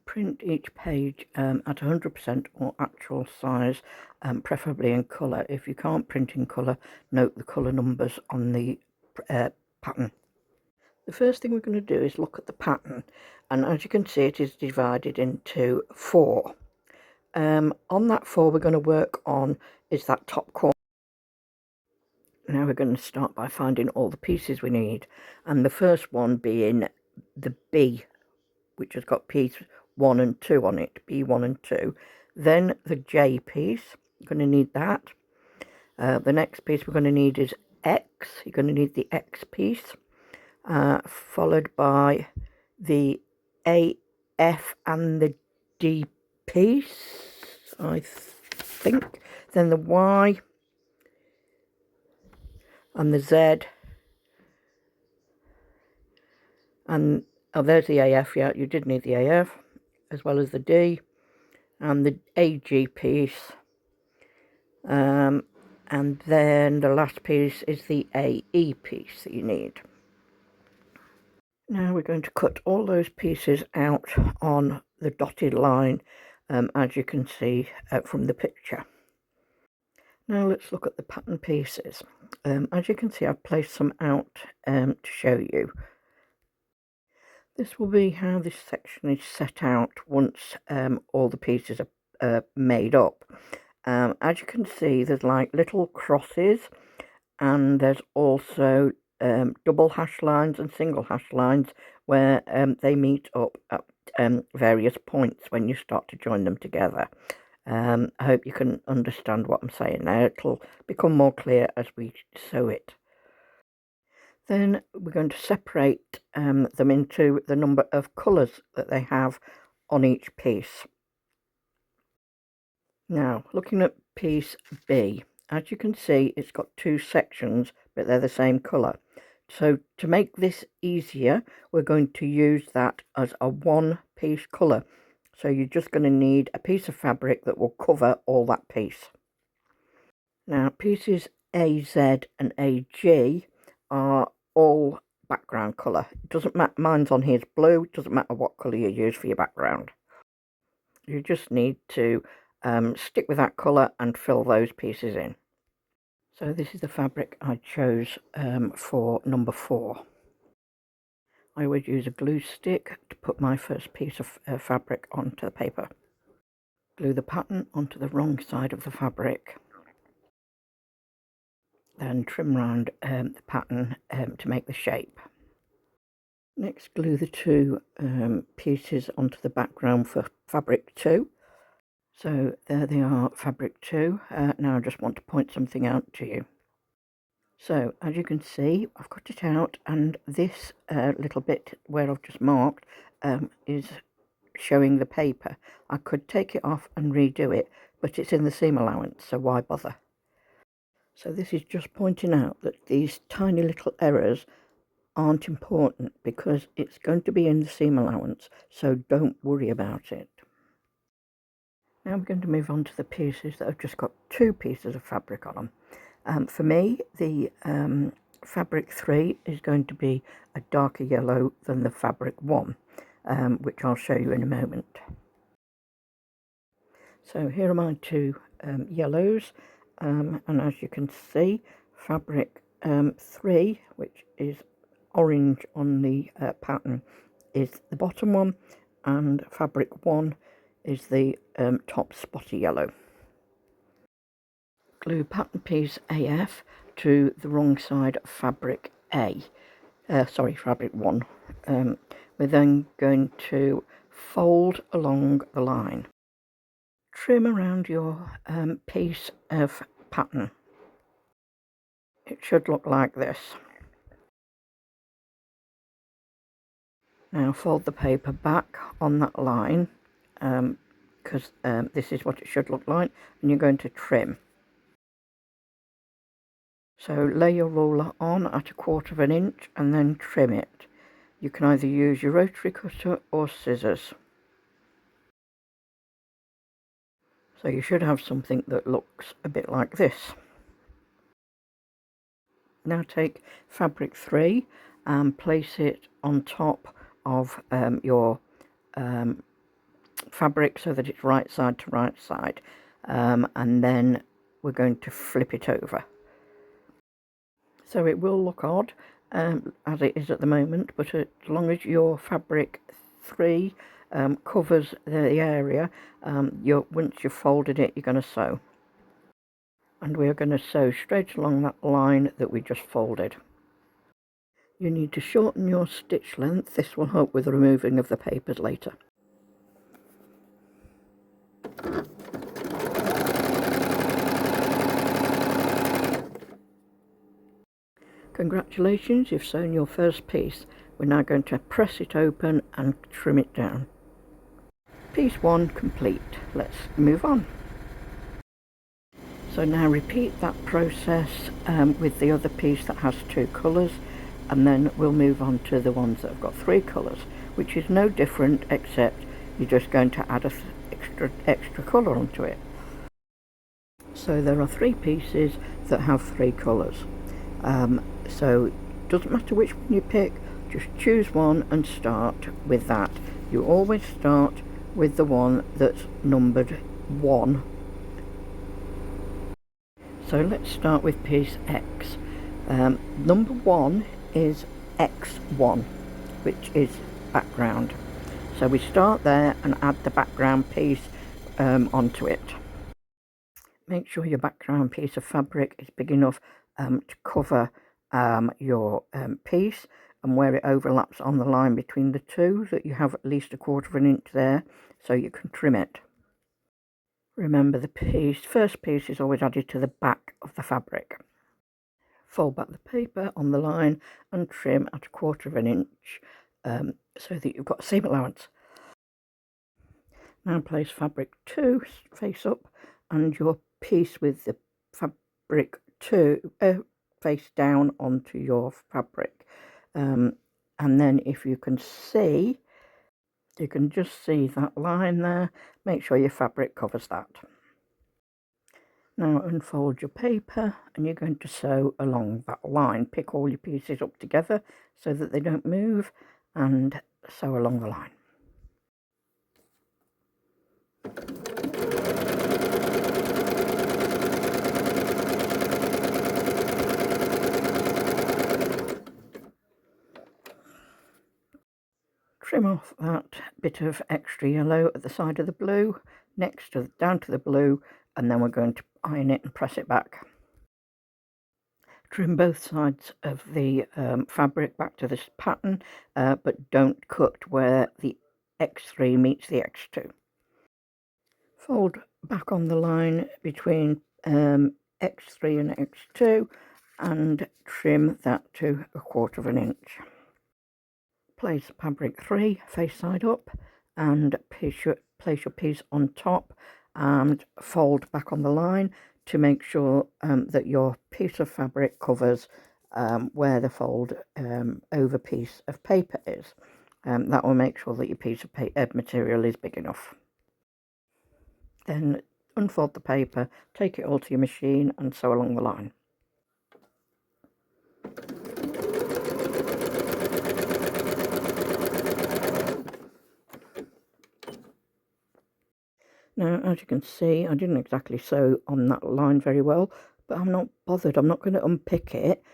Print each page at 100% or actual size, preferably in colour. If you can't print in colour, note the colour numbers on the pattern. The first thing we're going to do is look at the pattern, and as you can see, it is divided into 4. On that 4 we're going to work on is that top corner. Now we're going to start by finding all the pieces we need, and the first one being the B, which has got piece 1 and 2 on it, B1 and 2. Then the J piece, you're going to need that. The next piece we're going to need is X, you're going to need the X piece, followed by the A, F and the D piece, I think. Then the Y and the Z, and oh, there's the AF. Yeah, you did need the AF, as well as the D and the AG piece, and then the last piece is the AE piece that you need. Now we're going to cut all those pieces out on the dotted line, as you can see from the picture. Now let's look at the pattern pieces. As you can see, I've placed some out to show you. This will be how this section is set out once all the pieces are made up. As you can see, there's like little crosses, and there's also double hash lines and single hash lines where they meet up at various points when you start to join them together. I hope you can understand what I'm saying now. It'll become more clear as we sew it. Then we're going to separate them into the number of colours that they have on each piece. Now, looking at piece B, as you can see, it's got 2 sections, but they're the same colour. So to make this easier, we're going to use that as a 1-piece colour. So you're just going to need a piece of fabric that will cover all that piece. Now, pieces AZ and AG are all background colour. It doesn't matter, mine's on here is blue, it doesn't matter what colour you use for your background. You just need to stick with that colour and fill those pieces in. So this is the fabric I chose for number 4. I would use a glue stick to put my first piece of fabric onto the paper. Glue the pattern onto the wrong side of the fabric. Then trim round the pattern to make the shape. Next, glue the 2 pieces onto the background for fabric 2. So there they are, fabric 2. Now I just want to point something out to you. So as you can see, I've cut it out, and this little bit where I've just marked is showing the paper. I could take it off and redo it, but it's in the seam allowance, so why bother? So this is just pointing out that these tiny little errors aren't important because it's going to be in the seam allowance, so don't worry about it. Now we're going to move on to the pieces that have just got 2 pieces of fabric on them. For me, the fabric 3 is going to be a darker yellow than the fabric 1, which I'll show you in a moment. So here are my 2 yellows, and as you can see, fabric 3, which is orange on the pattern, is the bottom one, and fabric 1 is the top spotty yellow. Glue pattern piece AF to the wrong side of fabric fabric 1. We're then going to fold along the line. Trim around your piece of pattern. It should look like this. Now fold the paper back on that line, because this is what it should look like, and you're going to trim. So lay your ruler on at 1/4 inch and then trim it. You can either use your rotary cutter or scissors. So you should have something that looks a bit like this. Now take fabric 3 and place it on top of your fabric so that it's right side to right side, and then we're going to flip it over. So it will look odd as it is at the moment, but as long as your fabric 3 covers the area, once you've folded it, you're going to sew. And we are going to sew straight along that line that we just folded. You need to shorten your stitch length. This will help with the removing of the papers later. Congratulations, you've sewn your first piece. We're now going to press it open and trim it down. Piece 1 complete. Let's move on. So now repeat that process with the other piece that has 2 colours, and then we'll move on to the ones that have got 3 colours, which is no different except you're just going to add extra colour onto it. So there are 3 pieces that have 3 colours. So it doesn't matter which one you pick, just choose one and start with that. You always start with the one that's numbered 1. So let's start with piece X. Number 1 is X1, which is background. So we start there and add the background piece onto it. Make sure your background piece of fabric is big enough to cover your piece, and where it overlaps on the line between the two, that you have at least 1/4 inch there so you can trim it. Remember, the first piece is always added to the back of the fabric. Fold back the paper on the line and trim at 1/4 inch so that you've got seam allowance. Now place fabric 2 face up and your piece with the fabric 2 face down onto your fabric, and then if you can see, you can just see that line there. Make sure your fabric covers that. Now unfold your paper and you're going to sew along that line. Pick all your pieces up together so that they don't move and sew along the line. Trim off that bit of extra yellow at the side of the blue, down to the blue, and then we're going to iron it and press it back. Trim both sides of the fabric back to this pattern, but don't cut where the X3 meets the X2. Fold back on the line between X3 and X2 and trim that to 1/4 inch. Place fabric 3 face side up and place your piece on top and fold back on the line to make sure that your piece of fabric covers where the fold over piece of paper is. That will make sure that your piece of material is big enough. Then unfold the paper, take it all to your machine and sew along the line. Now, as you can see, I didn't exactly sew on that line very well, but I'm not bothered. I'm not going to unpick it.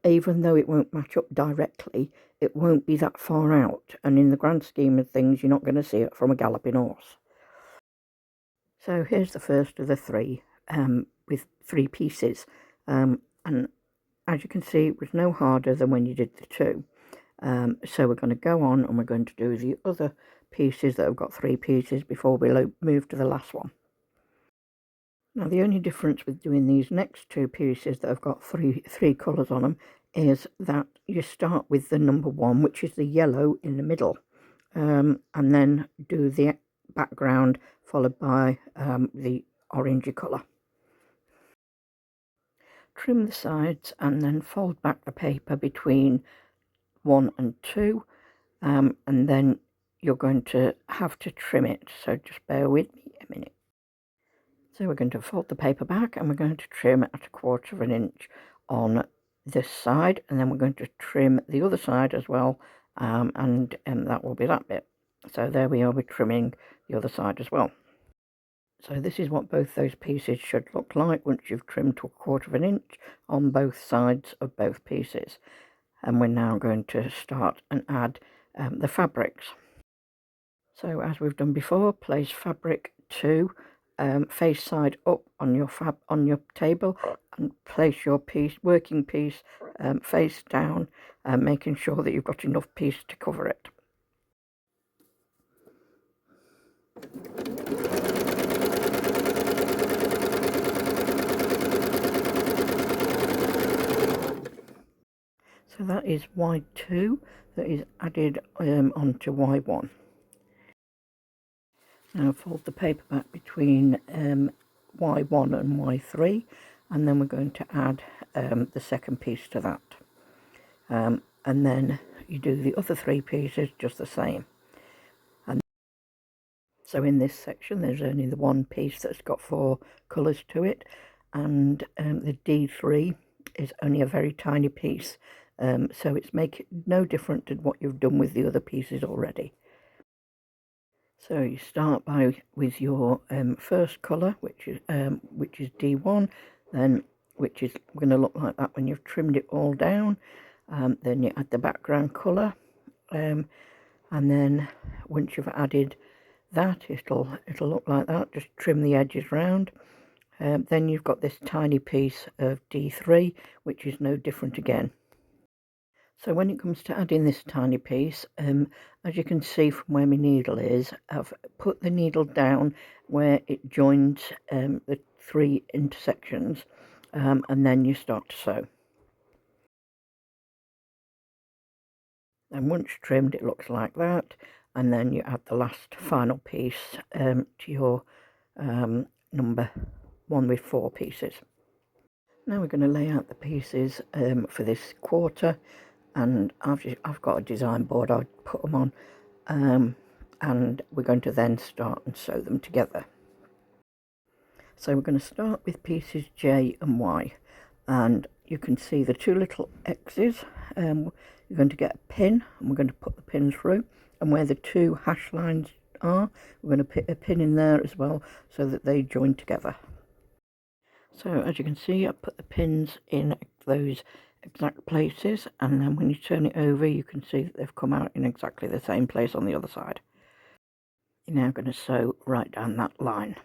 Even though it won't match up directly, it won't be that far out. And in the grand scheme of things, you're not going to see it from a galloping horse. So here's the first of the 3 with 3 pieces. And as you can see, it was no harder than when you did the 2. So we're going to go on and we're going to do the other pieces that have got 3 pieces before we move to the last one. Now the only difference with doing these next 2 pieces that have got three colours on them is that you start with the number 1, which is the yellow in the middle, and then do the background followed by the orangey colour. Trim the sides and then fold back the paper between 1 and 2, and then you're going to have to trim it, so just bear with me a minute. So we're going to fold the paper back and we're going to trim at 1/4 inch on this side, and then we're going to trim the other side as well, and that will be that bit. So there we are with trimming the other side as well. So this is what both those pieces should look like once you've trimmed to 1/4 of an inch on both sides of both pieces. And we're now going to start and add the fabrics. So as we've done before, place fabric 2 face side up on your table, and place your working piece face down, making sure that you've got enough piece to cover it. So that is Y2 that is added onto Y1. Now fold the paper back between Y1 and Y3, and then we're going to add the second piece to that. And then you do the other 3 pieces just the same. And so in this section there's only the one piece that's got 4 colours to it, and the D3 is only a very tiny piece, so it's no different to what you've done with the other pieces already. So you start with your first colour, which is D1, then which is going to look like that when you've trimmed it all down. Then you add the background colour, and then once you've added that, it'll look like that. Just trim the edges round. Then you've got this tiny piece of D3, which is no different again. So when it comes to adding this tiny piece, as you can see from where my needle is, I've put the needle down where it joins the 3 intersections, and then you start to sew. And once trimmed, it looks like that, and then you add the last final piece to your number 1 with 4 pieces. Now we're going to lay out the pieces for this quarter, and I've got a design board I'll put them on, and we're going to then start and sew them together. So we're going to start with pieces J and Y, and you can see the 2 little X's. You're going to get a pin, and we're going to put the pin through, and where the 2 hash lines are, we're going to put a pin in there as well so that they join together. So as you can see, I put the pins in those exact places, and then when you turn it over, you can see that they've come out in exactly the same place on the other side. You're now going to sew right down that line.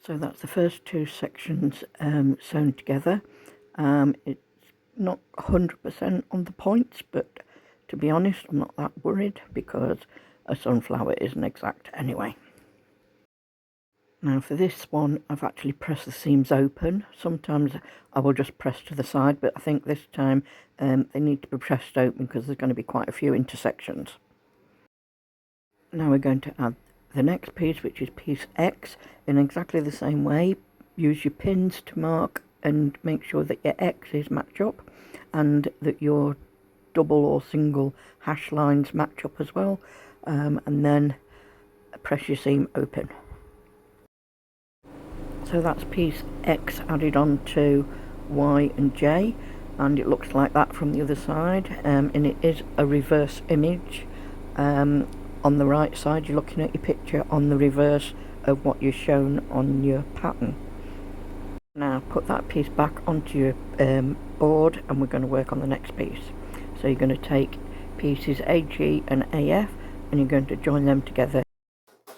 So that's the first 2 sections sewn together. It's not 100% on the points, but to be honest, I'm not that worried because a sunflower isn't exact anyway. Now for this one, I've actually pressed the seams open. Sometimes I will just press to the side, but I think this time they need to be pressed open because there's going to be quite a few intersections. Now we're going to add the next piece, which is piece X, in exactly the same way. Use your pins to mark and make sure that your X's match up, and that your double or single hash lines match up as well, and then press your seam open. So that's piece X added on to Y and J, and it looks like that from the other side, and it is a reverse image. On the right side, you're looking at your picture on the reverse of what you're shown on your pattern. Now put that piece back onto your board, and we're going to work on the next piece. So you're going to take pieces AG and AF, and you're going to join them together.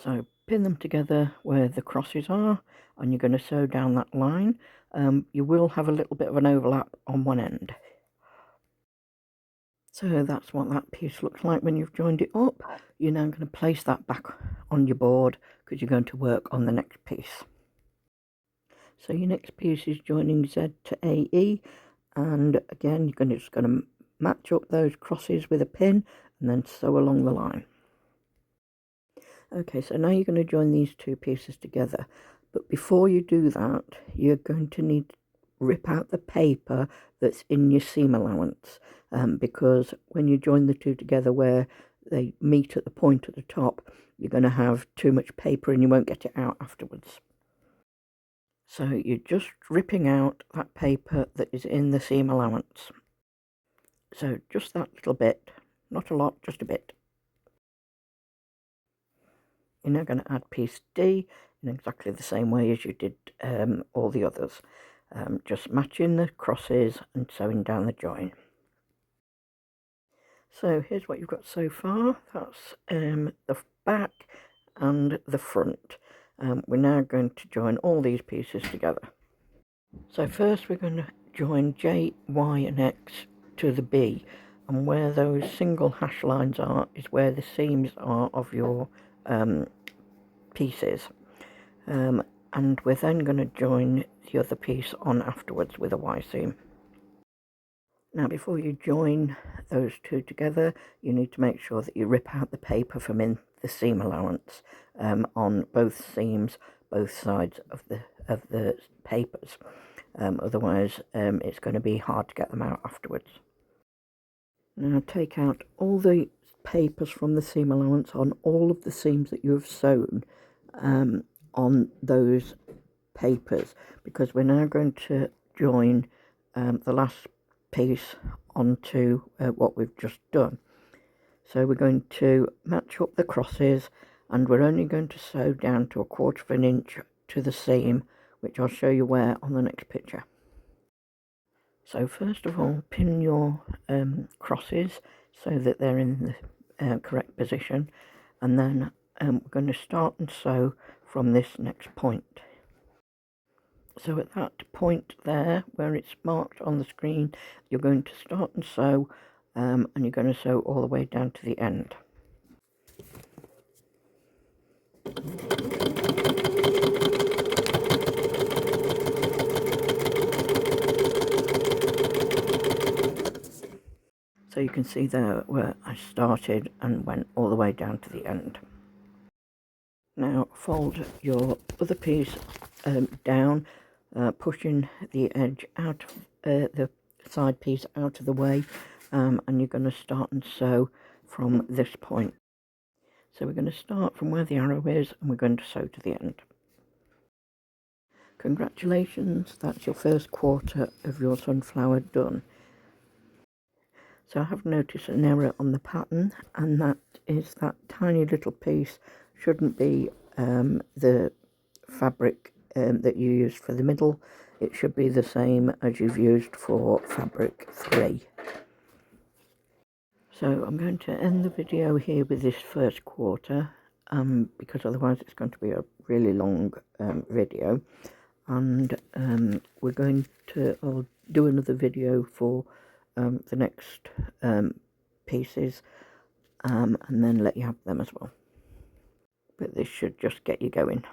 So pin them together where the crosses are, and you're going to sew down that line. You will have a little bit of an overlap on one end. So that's what that piece looks like when you've joined it up. You're now going to place that back on your board because you're going to work on the next piece. So your next piece is joining Z to AE, and again you're just going to match up those crosses with a pin and then sew along the line. Okay, so now you're going to join these two pieces together, but before you do that, you're going to need to rip out the paper that's in your seam allowance, because when you join the two together where they meet at the point at the top, you're going to have too much paper and you won't get it out afterwards. So you're just ripping out that paper that is in the seam allowance. So just that little bit, not a lot, just a bit. You're now going to add piece D in exactly the same way as you did all the others. Just matching the crosses and sewing down the join. So here's what you've got so far. That's the back and the front. We're now going to join all these pieces together. So first we're going to join J, Y and X to the B, and where those single hash lines are is where the seams are of your pieces, and we're then going to join the other piece on afterwards with a Y seam. Now before you join those two together, you need to make sure that you rip out the paper from in the seam allowance on both seams, both sides of the papers. Otherwise it's going to be hard to get them out afterwards. Now take out all the papers from the seam allowance on all of the seams that you have sewn on those papers, because we're now going to join the last piece onto what we've just done. So we're going to match up the crosses, and we're only going to sew down to 1/4 of an inch to the seam, which I'll show you where on the next picture. So first of all, pin your crosses so that they're in the correct position, and then we're going to start and sew from this next point. So at that point there, where it's marked on the screen, you're going to start and sew, and you're going to sew all the way down to the end. So you can see there where I started and went all the way down to the end. Now fold your other piece down, pushing the edge out of the side piece out of the way, and you're going to start and sew from this point. So we're going to start from where the arrow is and we're going to sew to the end. Congratulations, that's your first quarter of your sunflower done. So I have noticed an error on the pattern, and that is that tiny little piece shouldn't be the fabric that you used for the middle. It should be the same as you've used for fabric 3. So I'm going to end the video here with this first quarter, because otherwise it's going to be a really long video, and we're going to I'll do another video for the next pieces, and then let you have them as well. But this should just get you going.